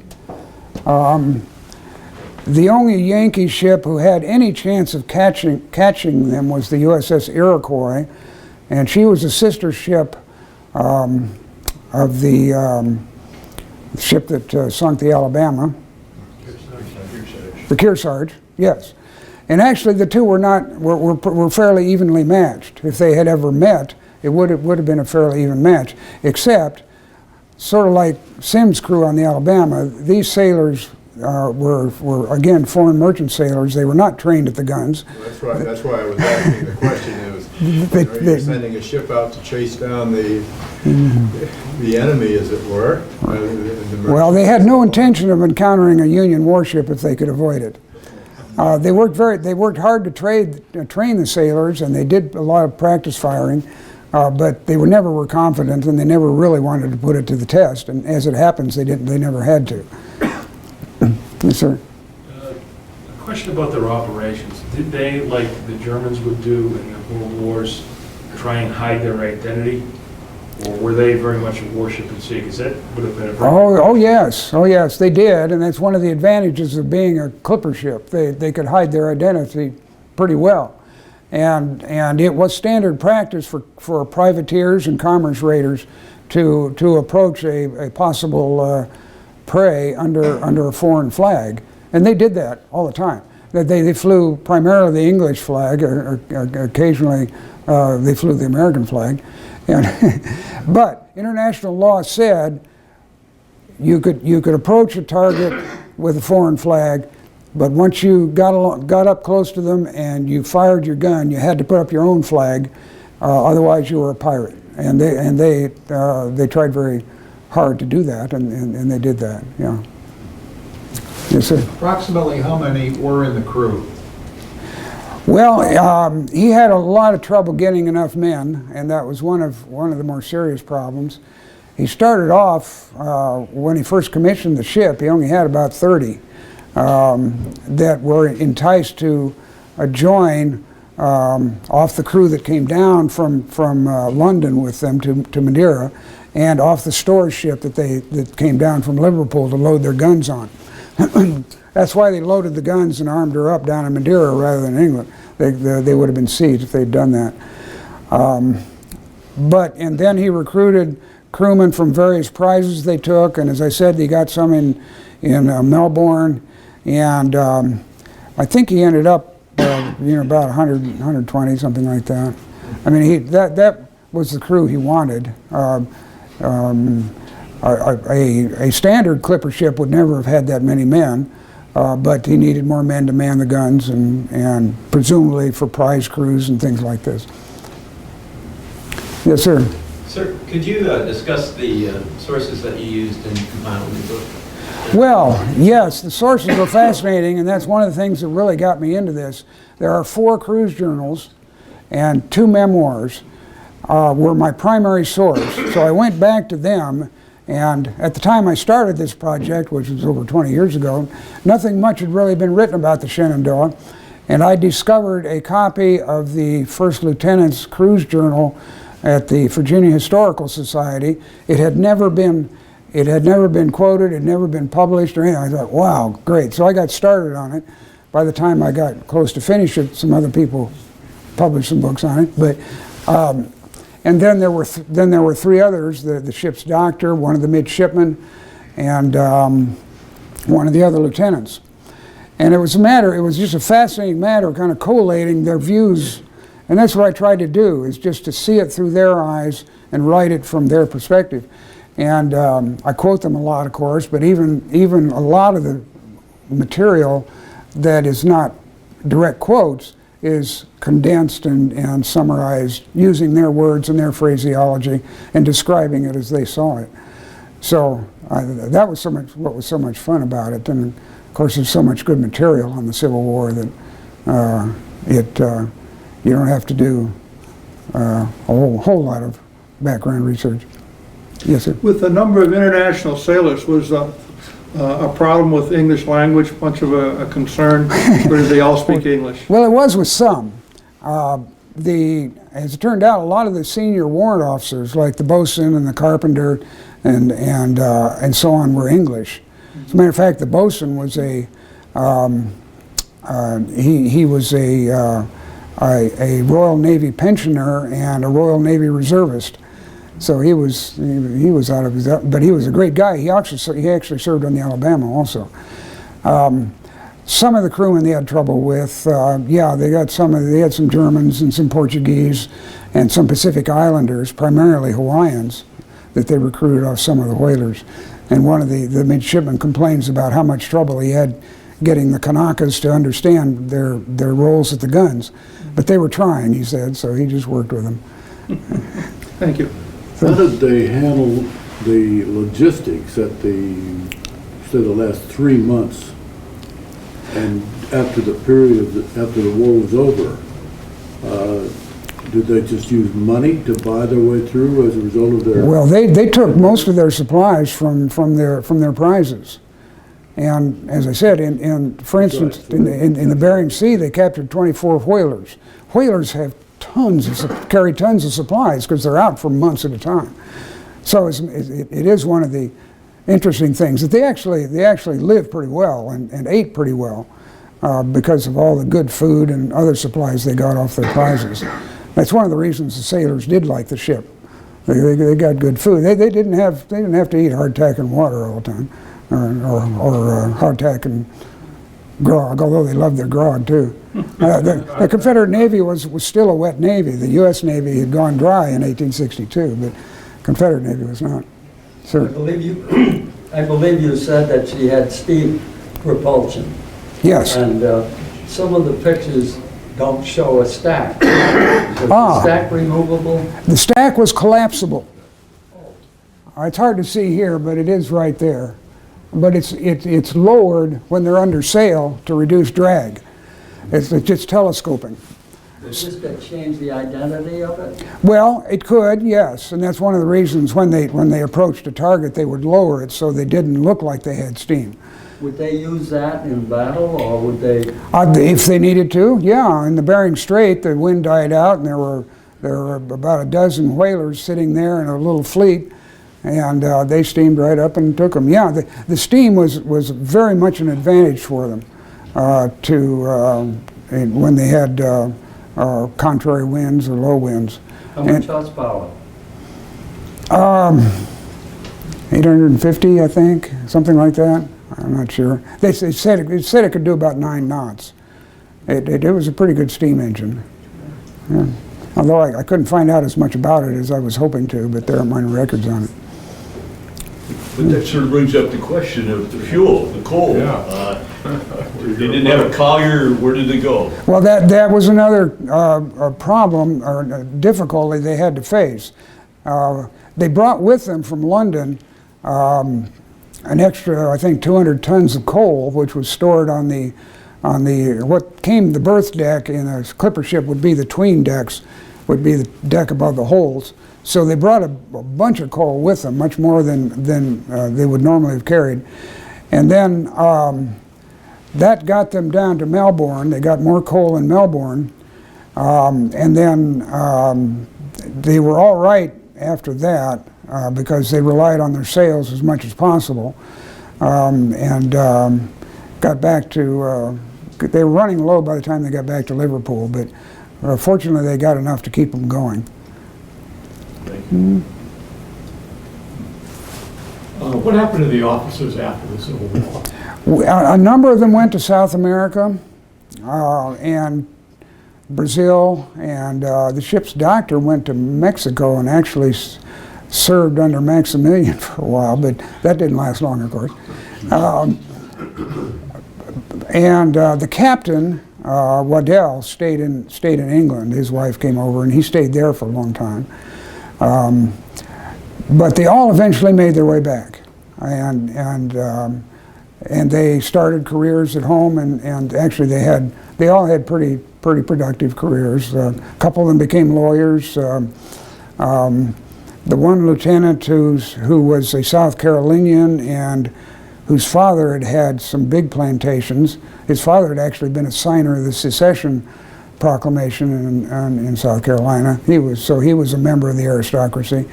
The only Yankee ship who had any chance of catching them was the USS Iroquois, and she was a sister ship of the ship that sunk the Alabama, the Kearsarge, yes. And actually, the two were fairly evenly matched. If they had ever met, it would have been a fairly even match. Except, sort of like Sims' crew on the Alabama, these sailors were again foreign merchant sailors. They were not trained at the guns. Well, that's right. That's why I was asking the question. You're sending a ship out to chase down the enemy, as it were. Well, they had no intention of encountering a Union warship if they could avoid it. They worked hard to train the sailors, and they did a lot of practice firing, but they never were confident, and they never really wanted to put it to the test. And as it happens, they never had to. Yes, sir. A question about their operations. Did they, like the Germans would do in the World Wars, try and hide their identity? Or were they very much a warship at sea? Because that would have been a very Oh yes, they did, and that's one of the advantages of being a clipper ship. They could hide their identity pretty well, and it was standard practice for privateers and commerce raiders to approach a possible prey under a foreign flag, and they did that all the time. They flew primarily the English flag, or occasionally they flew the American flag. But international law said you could approach a target with a foreign flag, but once you got up close to them and you fired your gun, you had to put up your own flag, otherwise you were a pirate. And they tried very hard to do that, and they did that. Yeah. Yes, sir. Approximately how many were in the crew? Well, he had a lot of trouble getting enough men, and that was one of the more serious problems. He started off, when he first commissioned the ship, he only had about 30 that were enticed to join off the crew that came down from London with them to Madeira, and off the storage ship that came down from Liverpool to load their guns on. That's why they loaded the guns and armed her up down in Madeira rather than England. They would have been seized if they'd done that. And then he recruited crewmen from various prizes they took, and as I said, he got some in Melbourne, and I think he ended up about 100, 120, something like that. I mean, that was the crew he wanted. a standard clipper ship would never have had that many men, but he needed more men to man the guns and presumably for prize crews and things like this. Yes, sir. Sir, could you discuss the sources that you used in compiling the book? Well, yes, the sources were fascinating, and that's one of the things that really got me into this. There are 4 cruise journals and 2 memoirs were my primary source. So I went back to them, and at the time I started this project, which was over 20 years ago, nothing much had really been written about the Shenandoah, and I discovered a copy of the First Lieutenant's Cruise Journal at the Virginia Historical Society. It had never been quoted, it had never been published or anything. I thought, wow, great. So I got started on it. By the time I got close to finish it, some other people published some books on it. But and then there were 3 others: the ship's doctor, one of the midshipmen, and one of the other lieutenants. And it was just a fascinating matter of kind of collating their views. And that's what I tried to do, is just to see it through their eyes and write it from their perspective. And I quote them a lot, of course, but even a lot of the material that is not direct quotes is condensed and summarized using their words and their phraseology and describing it as they saw it. So that was what was so much fun about it. And of course, there's so much good material on the Civil War that you don't have to do a whole lot of background research. Yes, sir. With the number of international sailors, was a problem with English language much of a concern, or did they all speak English? Well, it was with some. As it turned out, a lot of the senior warrant officers, like the bosun and the carpenter and so on, were English. As a matter of fact, the bosun was he was a Royal Navy pensioner and a Royal Navy reservist. So he was out of his, but he was a great guy. He actually served on the Alabama also. Some of the crewmen they had trouble with. They had some Germans and some Portuguese and some Pacific Islanders, primarily Hawaiians, that they recruited off some of the whalers. And one of the midshipmen complains about how much trouble he had getting the Kanakas to understand their roles at the guns. But they were trying, he said, so he just worked with them. Thank you. How did they handle the logistics at the last 3 months, and after the after the war was over? Did they just use money to buy their way through as a result of their? Well, they took most of their supplies from their prizes, and as I said, for instance, in the Bering Sea, they captured 24 whalers. Whalers carry tons of supplies because they're out for months at a time. So it is one of the interesting things that they actually lived pretty well and ate pretty well because of all the good food and other supplies they got off their prizes. That's one of the reasons the sailors did like the ship. They got good food. They didn't have to eat hardtack and water all the time, or hardtack and grog, although they loved their grog too. The Confederate Navy was still a wet Navy. The U.S. Navy had gone dry in 1862, but Confederate Navy was not. Sir? I believe you said that she had steam propulsion. Yes. And some of the pictures don't show a stack. Is the stack removable? The stack was collapsible. It's hard to see here, but it is right there. But it's lowered when they're under sail to reduce drag. It's just telescoping. Does this could change the identity of it? Well, it could, yes, and that's one of the reasons when they approached a target, they would lower it so they didn't look like they had steam. Would they use that in battle, or would they? If they needed to, yeah. In the Bering Strait, the wind died out, and there were about a dozen whalers sitting there in a little fleet, and they steamed right up and took them. Yeah, the steam was very much an advantage for them when they had contrary winds or low winds. How much horsepower? 850, I think, something like that. I'm not sure. They said it could do about 9 knots. It was a pretty good steam engine. Yeah. Although I couldn't find out as much about it as I was hoping to, but there are minor records on it. But that sort of brings up the question of the fuel, the coal. They didn't have a collier, where did they go? Well, that was another problem or difficulty they had to face. They brought with them from London an extra, I think, 200 tons of coal, which was stored on the what came the berth deck in a clipper ship would be the 'tween decks, would be the deck above the holds. So they brought a bunch of coal with them, much more than they would normally have carried. And then that got them down to Melbourne. They got more coal in Melbourne. And then they were all right after that because they relied on their sails as much as possible. And got back to, they were running low by the time they got back to Liverpool, but fortunately they got enough to keep them going. What happened to the officers after the Civil War? A number of them went to South America and Brazil, and the ship's doctor went to Mexico and actually served under Maximilian for a while, but that didn't last long, of course. And the captain, Waddell, stayed in England. His wife came over, and he stayed there for a long time. But they all eventually made their way back, and they started careers at home, and actually they all had pretty productive careers. A couple of them became lawyers. The one lieutenant who was a South Carolinian and whose father had some big plantations. His father had actually been a signer of the Secession Proclamation in South Carolina. He was a member of the aristocracy.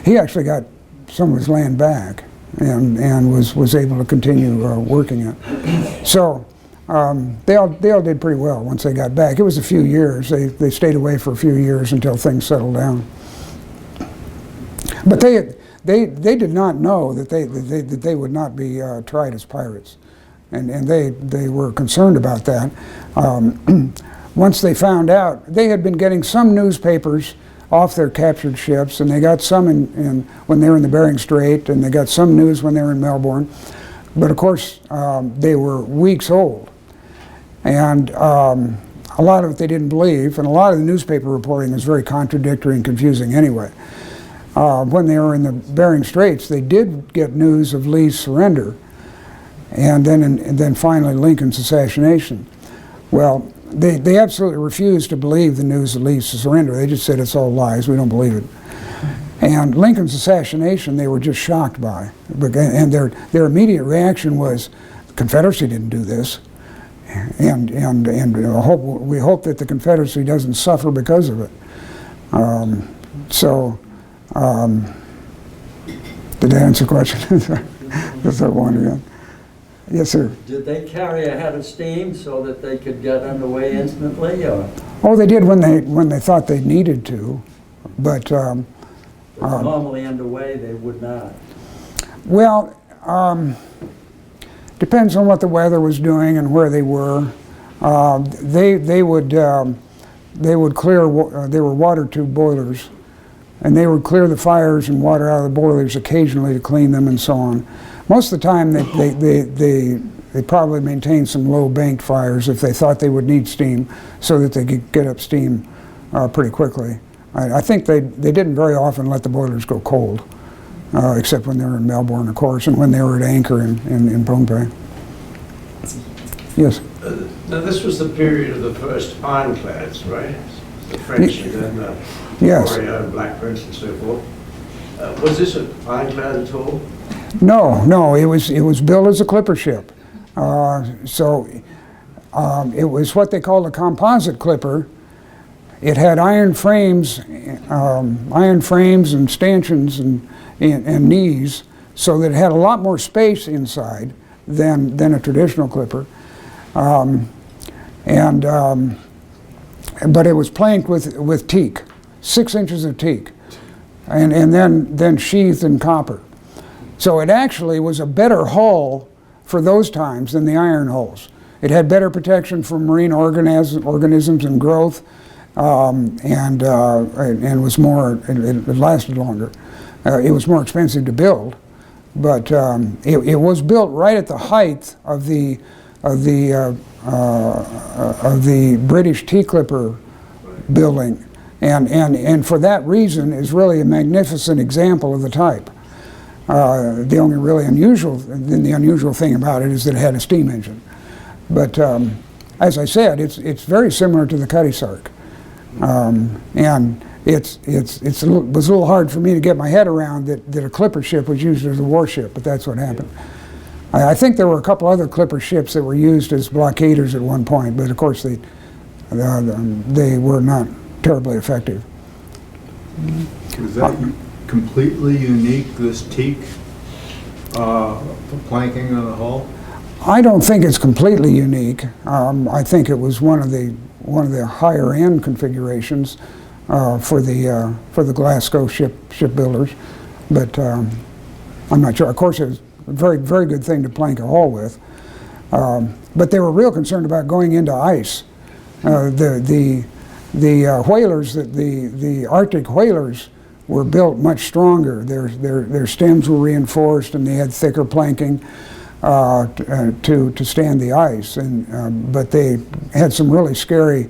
He actually got some of his land back and was able to continue working it. So they all did pretty well once they got back. It was a few years. They stayed away for a few years until things settled down. But they did not know that they would not be tried as pirates, and they were concerned about that. Once they found out, they had been getting some newspapers off their captured ships, and they got some when they were in the Bering Strait, and they got some news when they were in Melbourne. But of course, they were weeks old, and a lot of it they didn't believe, and a lot of the newspaper reporting was very contradictory and confusing anyway. When they were in the Bering Straits, they did get news of Lee's surrender, and then finally Lincoln's assassination. Well, they absolutely refused to believe the news of Lee's surrender. They just said it's all lies. We don't believe it. And Lincoln's assassination, they were just shocked by, and their immediate reaction was, the Confederacy didn't do this, and we hope that the Confederacy doesn't suffer because of it. Did that answer the question? That's what I wanted again. Yes, sir. Did they carry a head of steam so that they could get underway instantly, or? Oh, they did when they thought they needed to, but normally underway they would not. Well, depends on what the weather was doing and where they were. They would clear. They were water tube boilers, and they would clear the fires and water out of the boilers occasionally to clean them and so on. Most of the time, they probably maintained some low banked fires if they thought they would need steam, so that they could get up steam pretty quickly. I think they didn't very often let the boilers go cold, except when they were in Melbourne, of course, and when they were at anchor in Pohnpei. Yes. Now, this was the period of the first ironclads, right? The French and then the Victoria and Blackbirds and so forth. Was this an ironclad at all? No, it was built as a clipper ship. It was what they called a composite clipper. It had iron frames and stanchions and knees, so that it had a lot more space inside than a traditional clipper. But it was planked with teak, 6 inches of teak, and then sheathed in copper. So it actually was a better hull for those times than the iron hulls. It had better protection from marine organisms and growth, and was more. It lasted longer. It was more expensive to build, but it was built right at the height of the British tea clipper building, and for that reason is really a magnificent example of the type. The only really unusual thing about it is that it had a steam engine. But as I said, it's very similar to the Cutty Sark, and it was a little hard for me to get my head around that a clipper ship was used as a warship, but that's what happened. I think there were a couple other clipper ships that were used as blockaders at one point, but of course they were not terribly effective. Was that completely unique, this teak planking on the hull? I don't think it's completely unique. I think it was one of the higher end configurations for the Glasgow shipbuilders, but I'm not sure. Of course, it was a very good thing to plank a hull with, but they were real concerned about going into ice. The whalers, the Arctic whalers, were built much stronger. Their stems were reinforced, and they had thicker planking to stand the ice. But they had some really scary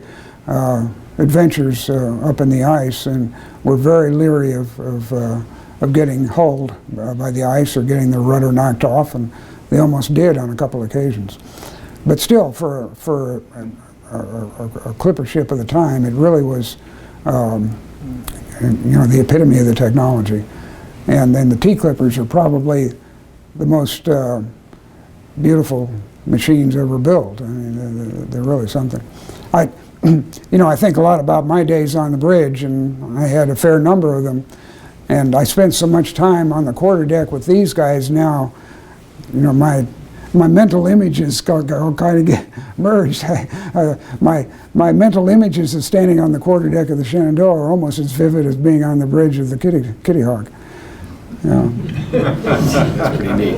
adventures up in the ice, and were very leery of getting hulled by the ice or getting their rudder knocked off, and they almost did on a couple of occasions. But still, for a clipper ship of the time, it really was the epitome of the technology. And then the tea clippers are probably the most beautiful machines ever built. I mean, they're really something. I think a lot about my days on the bridge, and I had a fair number of them. And I spent so much time on the quarterdeck with these guys now, my mental images kind of get merged. My mental images of standing on the quarterdeck of the Shenandoah are almost as vivid as being on the bridge of the Kitty Hawk. Yeah. That's pretty neat.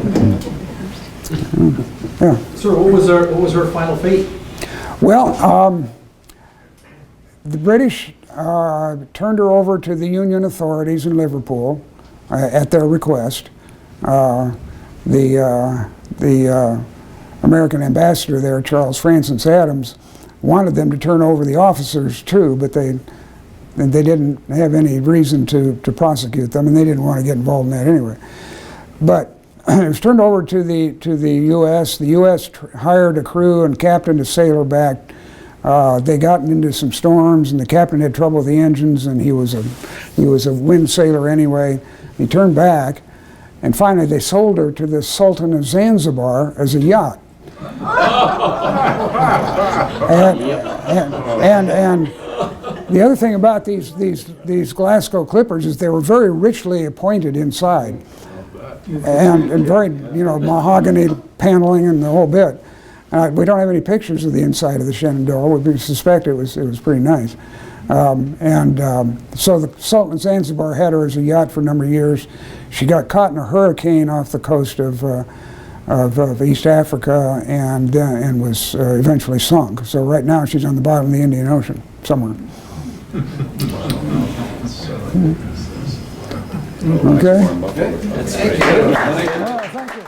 Yeah. Sir, what was her final fate? Well, the British turned her over to the Union authorities in Liverpool at their request. The American ambassador there, Charles Francis Adams, wanted them to turn over the officers too, but they didn't have any reason to prosecute them, and they didn't want to get involved in that anyway. But it was turned over to the U.S. The U.S. hired a crew and captain to sail her back. They got into some storms, and the captain had trouble with the engines, and he was a wind sailor anyway. He turned back, and finally they sold her to the Sultan of Zanzibar as a yacht. and the other thing about these Glasgow clippers is they were very richly appointed inside, and very mahogany paneling and the whole bit. We don't have any pictures of the inside of the Shenandoah. We suspect it was pretty nice. So the Sultan of Zanzibar had her as a yacht for a number of years. She got caught in a hurricane off the coast of East Africa and was eventually sunk. So right now she's on the bottom of the Indian Ocean somewhere. Okay. That's great. Thank you.